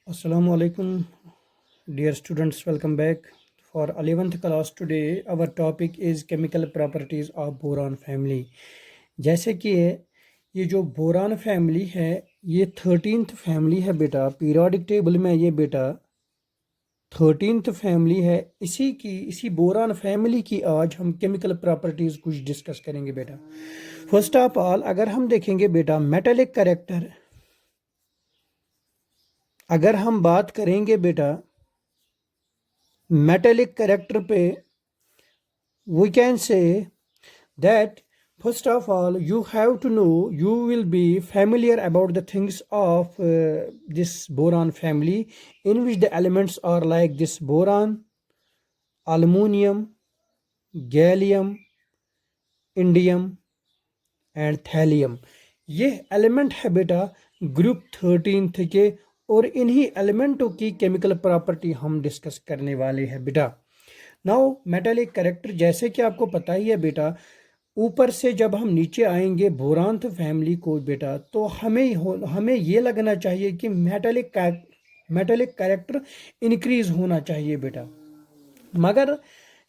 Assalamu alaikum, dear students. Welcome back for 11th class. Today, our topic is chemical properties of boron family. जैसे कि ये जो boron family है ये 13th family है बेटा, पीरियोडिक टेबल में ये बेटा 13th फैमिली है। इसी बोरान फैमिली की आज हम केमिकल प्रॉपर्टीज कुछ डिस्कस करेंगे बेटा। फर्स्ट ऑफ ऑल अगर हम देखेंगे बेटा मेटेलिक कैरेक्टर, अगर हम बात करेंगे बेटा मेटेलिक कैरेक्टर पे, we can say that first of all you have to know, you will be familiar about the things of this boron family, in which the elements are like this: boron, aluminum, gallium, indium and thallium. ये element है बेटा group 13 के, और इन्हीं एलिमेंटों की chemical property हम discuss करने वाले हैं बेटा। नाउ मेटालिक कैरेक्टर, जैसे कि आपको पता ही है बेटा, ऊपर से जब हम नीचे आएंगे बोरांथ फैमिली को बेटा, तो हमें ये लगना चाहिए कि मेटालिक कैरेक्टर इंक्रीज होना चाहिए बेटा। मगर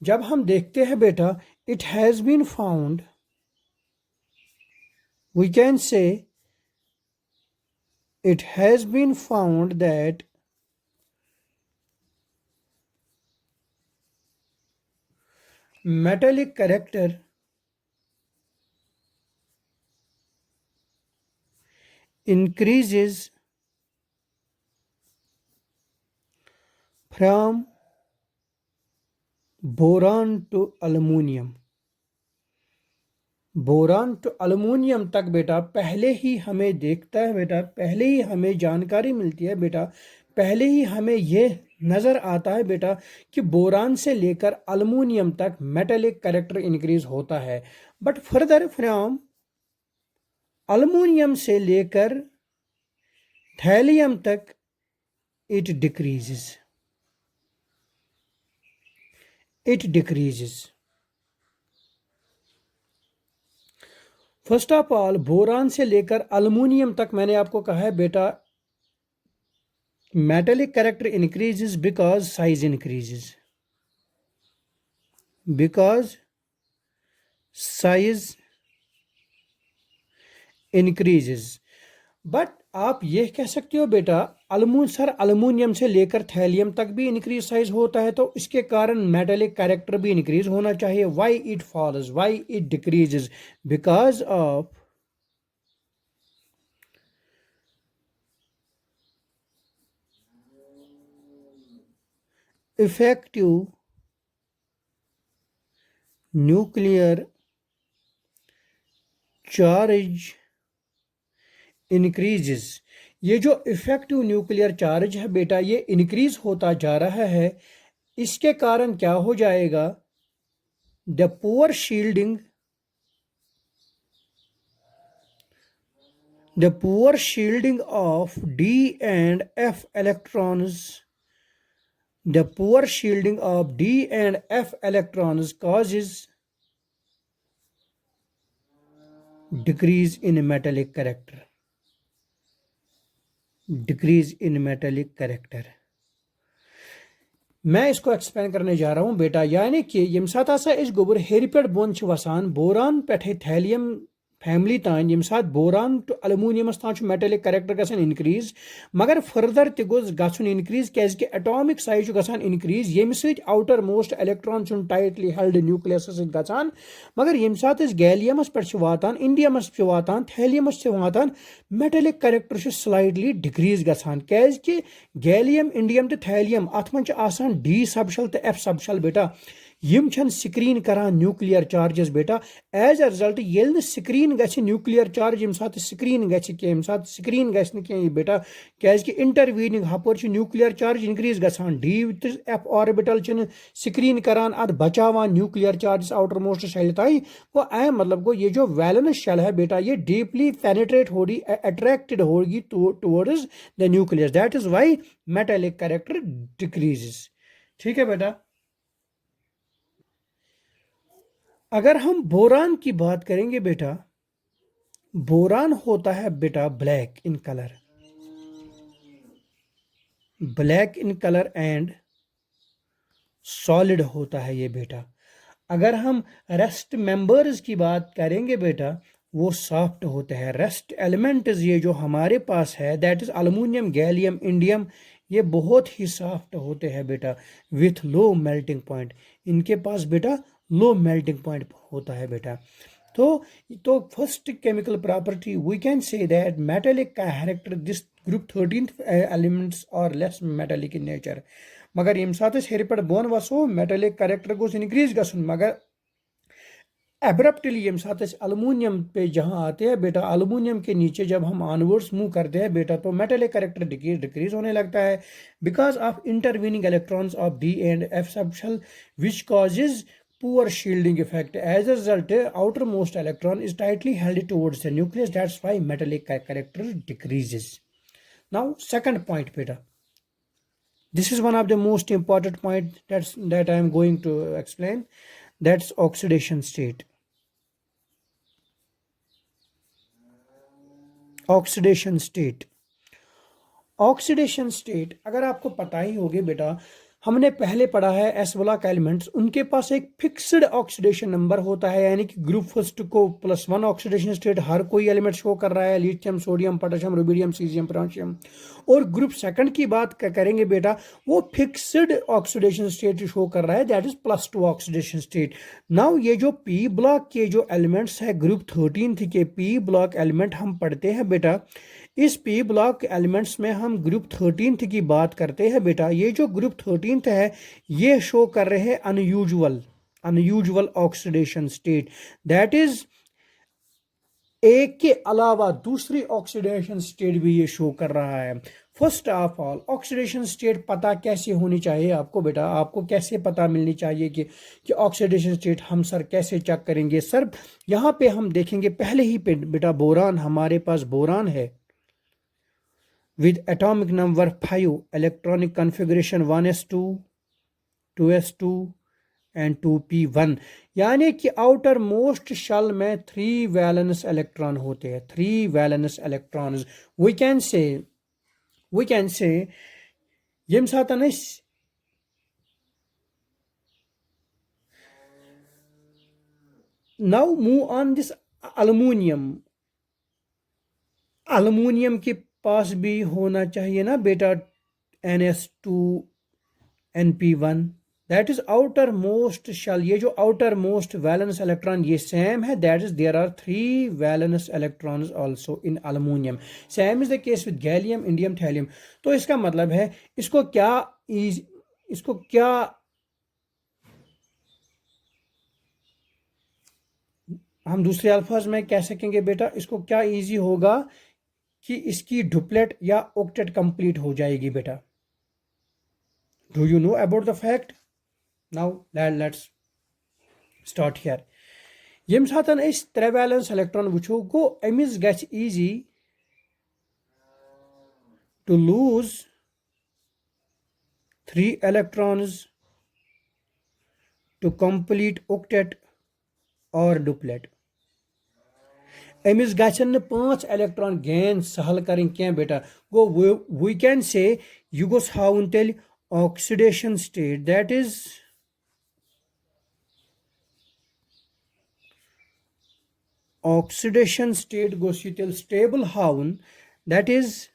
जब हम देखते हैं बेटा, it has been found, we can say it has been found that metallic character increases from boron to aluminum। Boron to aluminium तक बेटा पहले ही हमें देखता है बेटा, पहले ही हमें जानकारी मिलती है बेटा, पहले ही हमें यह नज़र आता है बेटा कि बोरान से लेकर अल्युमिनियम तक मेटेलिक कैरेक्टर इंक्रीज होता है। बट फर्दर फ्रॉम अल्युमिनियम से लेकर थैलियम तक it decreases. First of all boron से लेकर अल्युमिनियम तक मैंने आपको कहा है बेटा metallic character increases because size increases, because size increases. But आप ये कह सकते हो बेटा अल्युमिनियम से लेकर थैलियम तक भी इंक्रीज साइज होता है, तो इसके कारण मेटेलिक कैरेक्टर भी इंक्रीज होना चाहिए। Why it falls, why it decreases? Because of effective nuclear charge increases. ये जो इफेक्टिव न्यूक्लियर चार्ज है बेटा ये इंक्रीज होता जा रहा है। इसके कारण क्या हो जाएगा? The poor shielding of D and F electrons, the poor shielding of D and F electrons causes decrease in metallic character, decrease in metallic character। मैं इसको एक्सप्लेन करने जा रहा हूं बेटा, यानी कि यम साथ आसा इस गोबर हेरिपेड बोन छ वसान बोरान पे थैलियम फैमिली तान, यम साथ बोरान टू अल्युमिनियम तान मेटेलिक कैरेक्टर गसान इंक्रीज, मगर फर्दर ते गोस गसन इंक्रीज क्या कि एटॉमिक साइज गसान इंक्रीज, यम सत outer most electron tightly held nucleus गसान। मगर यम साथ गैलियमस पे वातान, इंडियमस वातान, थैलियमस वातान, मेटेलिक कैरेक्टर स्लाइडली डिक्रीज गसान। क्या कि गैलियम, इंडियम तो थैलियम अत मन आसान डी सबशल तो एफ सबशल बेटा, यम छन स्क्रीन करान न्यूक्लियर चार्जेस बेटा। एज अ रिजल्ट येल स्क्रीन गछि न्यूक्लियर चार्ज, यम साथ स्क्रीन गछि के यम साथ स्क्रीन गछि के बेटा, क्या कि इंटरवीनिंग हपर न्यूक्लियर चार्ज इंक्रीज गसान। डी तो एफ ऑर्बिटल छन स्क्रीन करान अद बचावान nuclear charges outer most shell ताई। वो ऐ मतलब को ये जो वैलेंस शेल है बेटा ये डीपली पेनिट्रेट होगी, अट्रैक्टेड होगी towards the nucleus, that is why metallic character decreases. ठीक है बेटा। अगर हम बोरान की बात करेंगे बेटा, बोरान होता है बेटा black in colour, black in colour and solid होता है ये बेटा। अगर हम रेस्ट मेंबर्स की बात करेंगे बेटा, वो सॉफ्ट होते हैं। रेस्ट एलिमेंट्स ये जो हमारे पास है, that is aluminium, gallium, indium, ये बहुत ही सॉफ्ट होते हैं बेटा, विथ लो मेल्टिंग पॉइंट। इनके पास बेटा लो मेल्टिंग पॉइंट होता है बेटा। तो तो first chemical property we can say that metallic character this group 13th elements are less metallic in nature. मगर यम साथ हेर पे बोन वसो मेटेलिक कैरेक्टर गोस इंक्रीज गसन, मगर एब्रप्टली यम साथ अल्युमिनियम पे जहां आते हैं बेटा, अल्युमिनियम के नीचे जब हम ऑनवर्ड्स मूव करते हैं बेटा, तो मेटेलिक कैरेक्टर डिक्रीज होने लगता है because of intervening electrons of D and F subshell which causes poor shielding effect. As a result, outermost electron is tightly held towards the nucleus. That's why metallic character decreases. Now, second point, beta. This is one of the most important point that I am going to explain. That's oxidation state. Oxidation state. Oxidation state अगर आपको पता ही होगी बेटा, हमने पहले पढ़ा है S block elements, उनके पास एक फिक्स्ड ऑक्सीडेशन नंबर होता है, यानी कि ग्रुप फर्स्ट को +1 ऑक्सीडेशन स्टेट हर कोई एलिमेंट शो कर रहा है, lithium, sodium, potassium, rubidium, caesium, potassium. और ग्रुप सेकंड की बात करेंगे बेटा, वो फिक्स्ड ऑक्सीडेशन स्टेट शो कर रहा है, that is +2 oxidation state. Now ये जो पी ब्लॉक के जो एलिमेंट्स है, ग्रुप 13 के पी ब्लॉक एलिमेंट हम पढ़ते हैं बेटा, इस पी ब्लॉक एलिमेंट्स में हम ग्रुप 13 की बात करते हैं बेटा। ये जो ग्रुप 13 है, ये शो कर रहे हैं unusual oxidation state, that is एक के अलावा दूसरी ऑक्सीडेशन स्टेट भी ये शो कर रहा है। First of all oxidation state पता कैसे होनी चाहिए आपको बेटा, आपको कैसे पता मिलनी चाहिए कि ऑक्सीडेशन स्टेट हम सर कैसे चेक करेंगे? सर यहाँ पे हम देखेंगे पहले ही पे बेटा, बोरान, हमारे पास बोरान है with atomic number 5, electronic configuration 1s2, 2s2 and 2p1, यानी कि आउटर मोस्ट शेल में 3 वैलेंस इलेक्ट्रॉन होते हैं, 3 valence electrons. We can say यम सातन now move on this aluminium के पास भी होना चाहिए ना बेटा NS2NP1, that is outer most shell. ये जो आउटर मोस्ट वैलेंस इलेक्ट्रॉन ये सेम है, that is there are 3 valence electrons also in aluminium. Same is the case with gallium, indium, thallium. तो इसका मतलब है इसको क्या हम दूसरे अल्फाज में कह सकेंगे बेटा, इसको क्या इजी होगा कि इसकी डुप्लेट या ऑक्टेट कंप्लीट हो जाएगी बेटा। Do you know about the fact? Now let's start here. यम सातन इस 3 वैलेंस इलेक्ट्रॉन वुचो गो अमिस गछ easy to lose 3 electrons to complete octet और डुप्लेट। अमिस गछन 5 इलेक्ट्रॉन गेन सहल करें क्या बेटा, गो वी कैन से यह गोस हाउन तेल oxidation state, that is oxidation state गोस यह तेल स्टेबल हाउन, दैट इज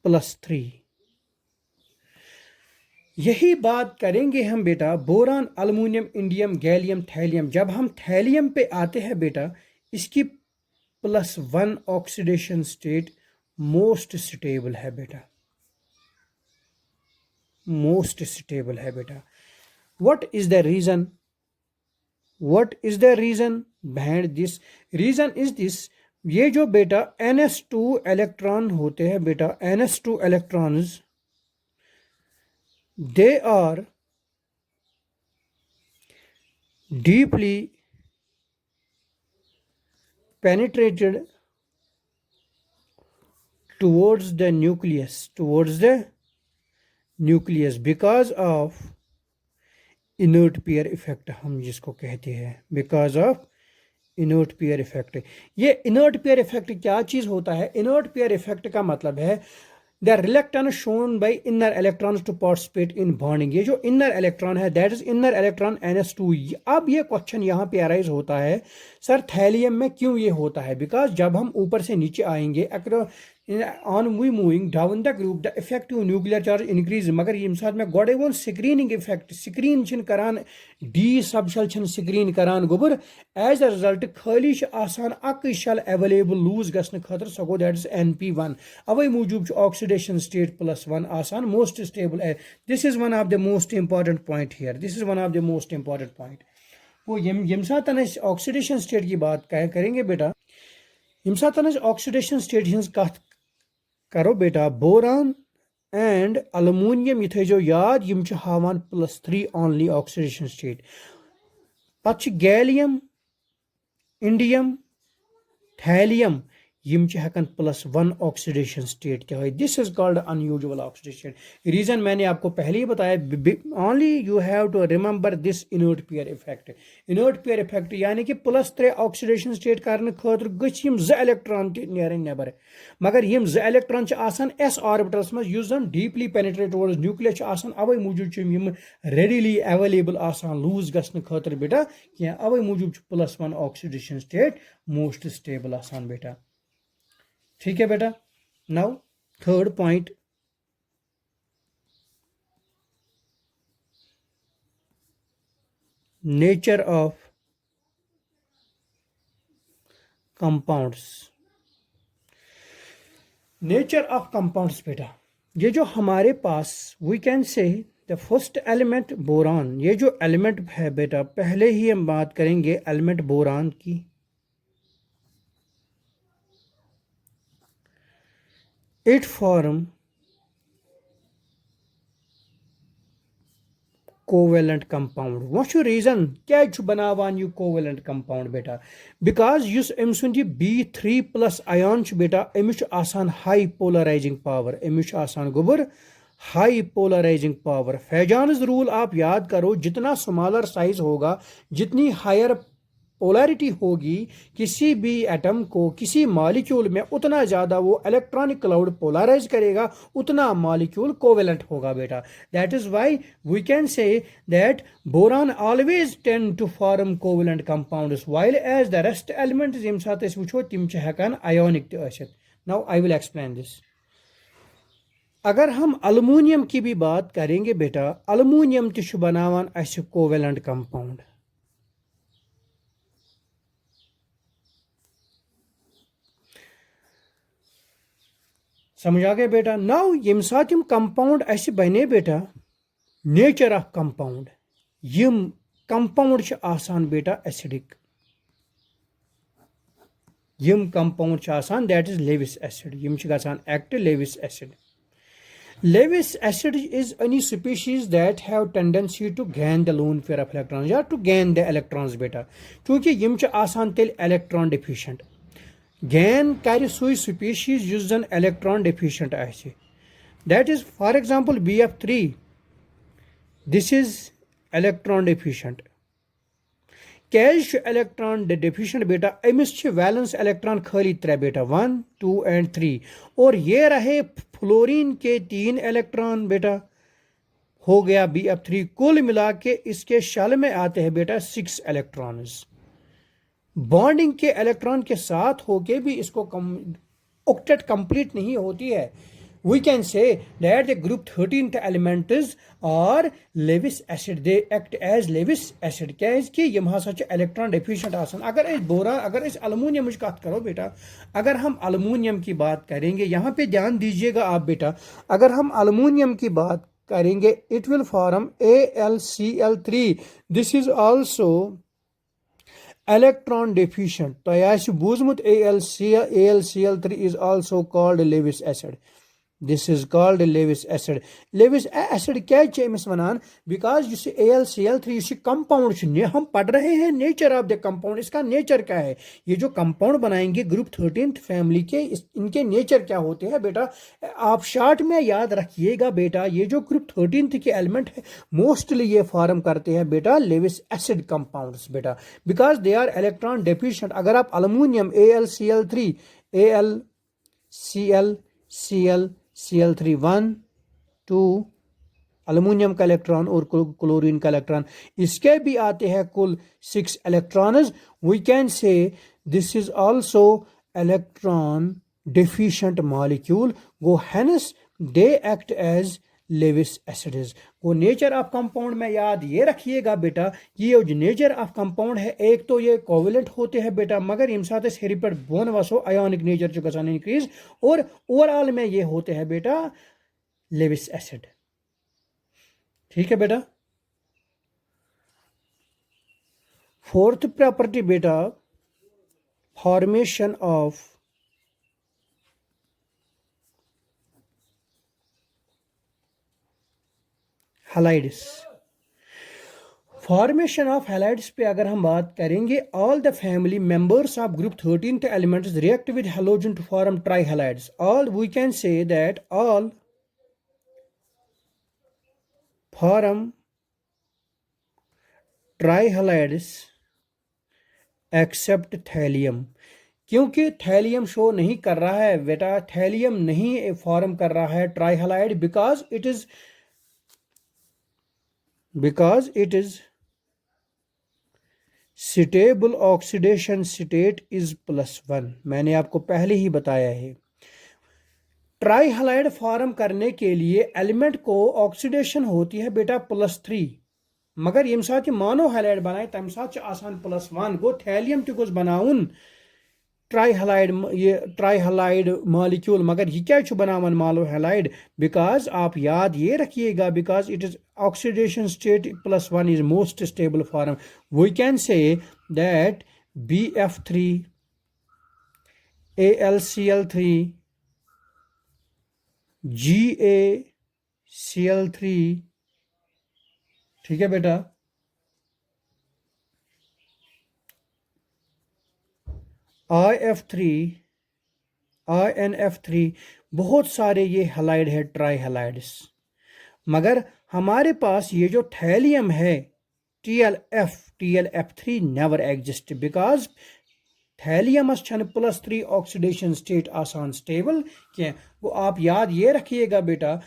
+3। यही बात करेंगे हम बेटा boron, aluminium, indium, gallium, thallium. जब हम थैलियम पे आते हैं बेटा, इसकी +1 ऑक्सीडेशन स्टेट मोस्ट स्टेबल है बेटा, मोस्ट स्टेबल है बेटा। What is the reason? What is the reason behind this? Reason is this, ये जो बेटा NS2 इलेक्ट्रॉन होते हैं बेटा, NS2 electrons, they are deeply penetrated towards the nucleus because of inert pair effect, हम जिसको कहते हैं because of inert pair effect। ये inert pair effect क्या चीज होता है? inert pair effect का मतलब है the reluctance shown by inner electrons to participate in bonding. ये जो इनर इलेक्ट्रॉन है that is inner electron NS2। अब ये क्वेश्चन यहाँ पे अराइज होता है, सर थैलियम में क्यों ये होता है? बिकॉज जब हम ऊपर से नीचे आएंगे on we moving down the group the effective nuclear charge increase, मगर ये साथ में गोडे वो स्क्रीनिंग इफेक्ट स्क्रीन करान डी सबशेल स्क्रीन करान गोबर एज अ रिजल्ट खाली आसान अक शेल अवेलेबल लूज गसन खतर सो गो दैट इज NP1। अवे मूजूब ऑक्सीडेशन स्टेट +1 आसान मोस्ट स्टेबल है। This is one of the most important point here, this is one of the most important point. वो यम साथ ऑक्सीडेशन स्टेट की बात करेंगे बेटा, यम साथ ऑक्सीडेशन स्टेट हज कथ करो बेटा, बोरान एंड अलमोनियम ये थो याद यम हावान +3 ओनली ऑक्सीडेशन स्टेट। पत गैलियम, इंडियम, थैलियम यम हेकन +1 ऑक्सीडेशन स्टेट क्या है। This is called unusual oxidation. Reason मैंने आपको पहले ही बताया, only you have to remember this inert pair effect. Inert pair effect यानी कि +3 ऑक्सीडेशन स्टेट करने खतर गम 2 इलेक्ट्रॉन नबर, मगर यम 2 इलेक्ट्रॉन s ऑर्बिटल्स मज युस जन डीपली पेनिट्रेट टुवर्ड्स न्यूक्लियस आसान, अवे मूजूब यम रेडिली अवेलेबल आसान लूज गसन खतर बेटा क्या, अवे मूजूब +1 ऑक्सीडेशन स्टेट मोस्ट स्टेबल आसान बेटा। ठीक है बेटा। Now third point, nature of compounds. Nature of compounds बेटा, ये जो हमारे पास we can say the first element boron, ये जो एलिमेंट है बेटा पहले ही हम बात करेंगे एलिमेंट बोरान की। It form covalent compound। What's your reason? क्या बनावान यू covalent compound बेटा? Because use um soon B3+ ion बेटा अमिश आसान हाई पोलराइजिंग पावर, अमिश आसान गोबर हाई पोलराइजिंग पावर। फैजान्स रूल आप याद करो, जितना स्मॉलर साइज होगा, जितनी हायर पोलैरिटी होगी किसी भी एटम को, किसी मॉलिक्यूल में, उतना ज़्यादा वो इलेक्ट्रॉनिक क्लाउड पोलराइज करेगा, उतना मॉलिक्यूल कोवेलेंट होगा बेटा। That is why we can say that boron always tend to form covalent compounds while as the rest elements यम साथ वो तिम हेकान आयोनिक त। Now I will explain this. अगर हम अलमोनियम की भी बात करेंगे बेटा, अलमोनियम त बनावान अस कोवेलेंट कंपाउंड। समझ आ गया बेटा। नाउ यम साथ कंपाउंड अस बने बेटा, नेचर ऑफ कंपाउंड, यम कंपाउंड आसान बेटा एसिडिक, यम कंपाउंड आसान दैट इज लेविस एसिड, यम गसान act Lewis acid. Lewis acid is any species that have tendency to gain the lone pair of electrons या टू गेन द इलेक्ट्रॉन्स बेटा, चूंकि यम आसान तेल इलेक्ट्रॉन डिफिशिएंट। गेन कर सू स्पीशीज युस जन इलेक्ट्रॉन डिफिशिएंट आए, that is for example BF3, this is electron deficient. कैज electron deficient बेटा, अमिस वैलेंस इलेक्ट्रॉन खाली 3 बेटा, 1, 2 एंड 3, और ये रहे फ्लोरीन के 3 इलेक्ट्रॉन बेटा, हो गया BF3। कुल मिला के इसके शल में आते हैं बेटा 6 इलेक्ट्रॉन्स। बॉन्डिंग के इलेक्ट्रॉन के साथ होके भी इसको ऑक्टेट कंप्लीट नहीं होती है। We can say that the group 13th elements are Lewis acid, they act as Lewis acid. क्या कि यम हसा इलेक्ट्रॉन डिफिशिएंट आसान। अगर बोरान, अगर अलमोनियम कत करो बेटा, अगर हम अलमोनियम की बात करेंगे, यहाँ पे ध्यान दीजिएगा आप बेटा, अगर हम अलमोनियम की बात करेंगे it will form AlCl3। This is also electron deficient, तो यह बूजमुत AlCl3 is also called Lewis acid। This is called Lewis acid। Lewis acid क्या अमिस वनान, बिकॉज जिस AlCl3 कंपाउंड हम पढ़ रहे हैं नेचर ऑफ द कंपाउंड, इसका नेचर क्या है। ये जो कंपाउंड बनाएंगे ग्रुप 13th फैमिली के, इनके नेचर क्या होते हैं बेटा, आप शार्ट में याद रखिएगा बेटा। ये जो ग्रुप 13th के एलिमेंट है मोस्टली ये फॉर्म करते हैं बेटा लेविस एसिड कंपाउंड्स बेटा, because they are electron deficient. अगर आप aluminium AlCl3, AlCl, Cl, Cl3 1 2 aluminium का इलेक्ट्रॉन और क्लोरीन का इलेक्ट्रॉन, इसके भी आते हैं कुल 6 electrons. We can say this is also electron deficient molecule, go hence they act as Lewis acids। वो नेचर ऑफ कंपाउंड में याद ये रखिएगा बेटा, ये जो नेचर ऑफ कंपाउंड है, एक तो ये कोवलेंट होते हैं बेटा, मगर यम साथ हेरिपेड बोन वसो आयोनिक नेचर जो गसान इंक्रीज, और ओवरऑल में ये होते हैं बेटा लेविस एसिड। ठीक है बेटा। फोर्थ प्रॉपर्टी बेटा, formation of halides. Formation of halides पे अगर हम बात करेंगे, all the family members of group 13th elements react with halogen to form trihalides. All we can say that all form trihalides except thallium. क्योंकि thallium show नहीं कर रहा है बेटा, थैलियम नहीं फॉर्म कर रहा है try halide, because it is stable oxidation state is +1। मैंने आपको पहले ही बताया है, ट्राई हैलाइड फॉर्म करने के लिए एलिमेंट को ऑक्सीडेशन होती है बेटा +3, मगर यम साथ मानो हैलाइड बनाए तम साथ आसान +1 गो थैलियम तुगोस बनाउन ट्राई हैलाइड मॉलिक्यूल, मगर ये क्या बनावन मालो हैलाइड, बिकॉज आप याद ये रखिएगा, because it is oxidation state +1 is most stable form. We can say that BF3 AlCl3 GaCl3, ठीक है बेटा, IF3 INF3, बहुत सारे ये हैलाइड है ट्राई हैलाइड्स, मगर हमारे पास ये जो थैलियम है TLF3 नेवर एग्जिस्ट, बिकॉज थैलियमस छन +3 ऑक्सीडेशन स्टेट आसान स्टेबल क्या। वो आप याद ये रखिएगा बेटा,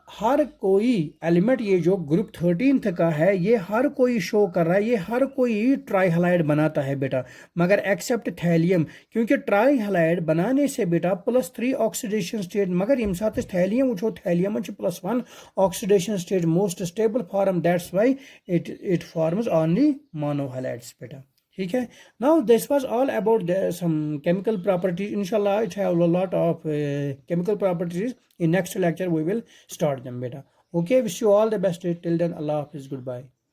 हर कोई एलिमेंट ये जो ग्रुप 13 का है, ये हर कोई शो कर रहा है, ये हर कोई ट्राई हैलाइड बनाता है बेटा, मगर एक्सेप्ट थैलियम, क्योंकि ट्राई हैलाइड बनाने से बेटा +3 ऑक्सीडेशन स्टेट, मगर यम साथ थैलियम वो thallium +1 oxidation state most stable form, that's why it forms only mono halides बेटा। ठीक है। Now this was all about some chemical properties, इंशाल्लाह it have a lot of chemical properties, in next lecture we will start them beta। okay, wish you all the best till then, Allah Hafiz, goodbye।